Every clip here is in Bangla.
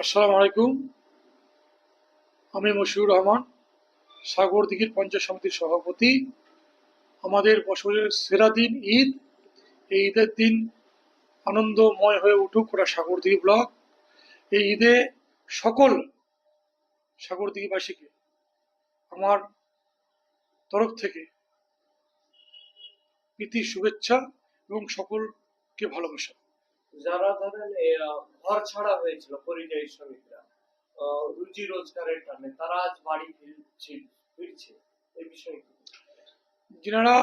আসসালামু আলাইকুম। আমি মশিউর রহমান, সাগরদিঘির পঞ্চায়েত সমিতির সভাপতি। আমাদের বছরের সেরা দিন ঈদ। এই ঈদের দিন আনন্দময় হয়ে উঠুক ওরা সাগরদিঘি ব্লক। এই ঈদে সকল সাগরদিঘিবাসীকে আমার তরফ থেকে প্রীতি শুভেচ্ছা এবং সকলকে ভালোবাসা। যারা ধরেন ঘর ছাড়া হয়েছিল পরিযায়ী শ্রমিকরা রুজি রোজগারের টানে তারা আজ বাড়ি ফিরছে এই বিষয়ে কি? যিনারা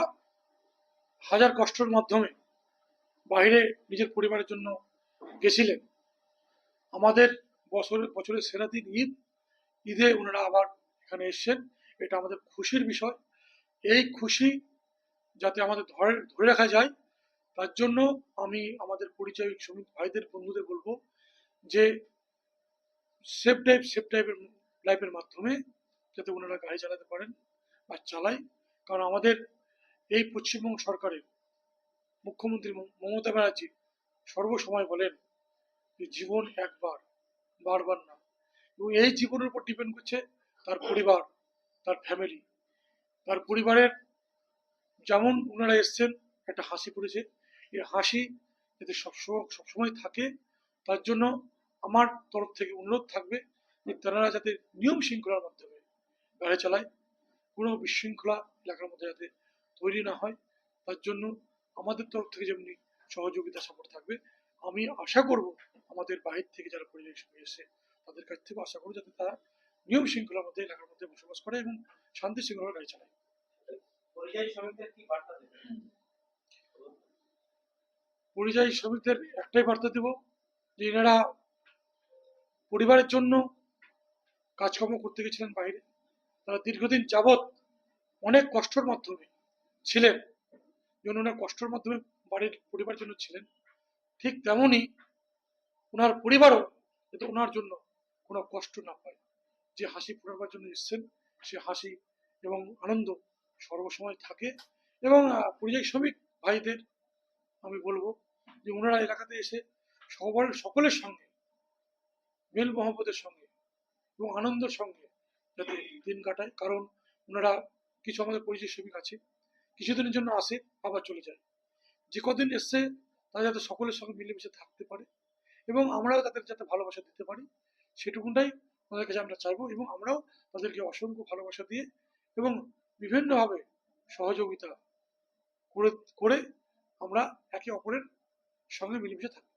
হাজার কষ্টের মাধ্যমে বাইরে নিজের পরিবারের জন্য গেছিলেন, আমাদের বছরের সেরা দিন ঈদ। ঈদে ওনারা আবার এখানে এসছেন, এটা আমাদের খুশির বিষয়। এই খুশি যাতে আমাদের ধরে রাখা যায়, তার জন্য আমি আমাদের পরিচয় শ্রমিক ভাইদের বন্ধুদের বলবো যে সেফ টাইপের লাইফের মাধ্যমে যাতে ওনারা গাড়ি চালাতে পারেন বা চালায়। কারণ আমাদের এই পশ্চিমবঙ্গ সরকারের মুখ্যমন্ত্রী মমতা ব্যানার্জি সর্বসময় বলেন যে জীবন একবার, বারবার না। এবং এই জীবনের উপর ডিপেন্ড করছে তার পরিবার, তার ফ্যামিলি, তার পরিবারের। যেমন ওনারা এসছেন, একটা হাসি পড়েছে, এই হাসি যাতে সবসময় থাকে, তার জন্য আমার তরফ থেকে অনুরোধ থাকবে যে তারা যাতে নিয়ম শৃঙ্খলার মাধ্যমে গাড়ি চালায়, কোনো বিশৃঙ্খলা এলাকার মধ্যে যাতে তৈরি না হয়, তার জন্য আমাদের তরফ থেকে যেমনি সহযোগিতা সাপোর্ট থাকবে। আমি আশা করব আমাদের বাহির থেকে যারা পরিযায়ী শ্রমিক এসে তাদের কাছ থেকে আশা করব যাতে তারা নিয়ম শৃঙ্খলার মধ্যে এলাকার মধ্যে বসবাস করে এবং শান্তি শৃঙ্খলা গাড়ি চালায়। পরিযায়ী শ্রমিকদের কি বার্তা দেবেন? পরিযায়ী শ্রমিকদের একটাই বার্তা দেব যে এনারা পরিবারের জন্য কাজকর্ম করতে গেছিলেন বাইরে, তারা দীর্ঘদিন যাবৎ অনেক কষ্টের মাধ্যমে ছিলেন, যেমন ওনার কষ্টের মাধ্যমে বাড়ির পরিবারের জন্য ছিলেন, ঠিক তেমনই ওনার পরিবারও যাতে ওনার জন্য কোনো কষ্ট না পায়। যে হাসি ফোটাবার জন্য এসছেন, সে হাসি এবং আনন্দ সর্বসময় থাকে। এবং পরিযায়ী শ্রমিক ভাইদের আমি বলবো যে ওনারা এলাকাতে এসে সকলের সঙ্গে মেল মহব্বতের সঙ্গে এবং আনন্দের সঙ্গে যাতে দিন কাটায়। কারণ ওনারা কিছু আমাদের পরিযায়ী শ্রমিক আছে, কিছুদিনের জন্য আসে আবার চলে যায়। যে কদিন এসছে তারা যাতে সকলের সঙ্গে মিলেমিশে থাকতে পারে এবং আমরাও তাদের যাতে ভালোবাসা দিতে পারি, সেটুকুনটাই ওনাদের কাছে আমরা চাইবো। এবং আমরাও তাদেরকে অসংখ্য ভালোবাসা দিয়ে এবং বিভিন্নভাবে সহযোগিতা করে করে আমরা একে অপরের সঙ্গে মিলেমিশে থাকবো।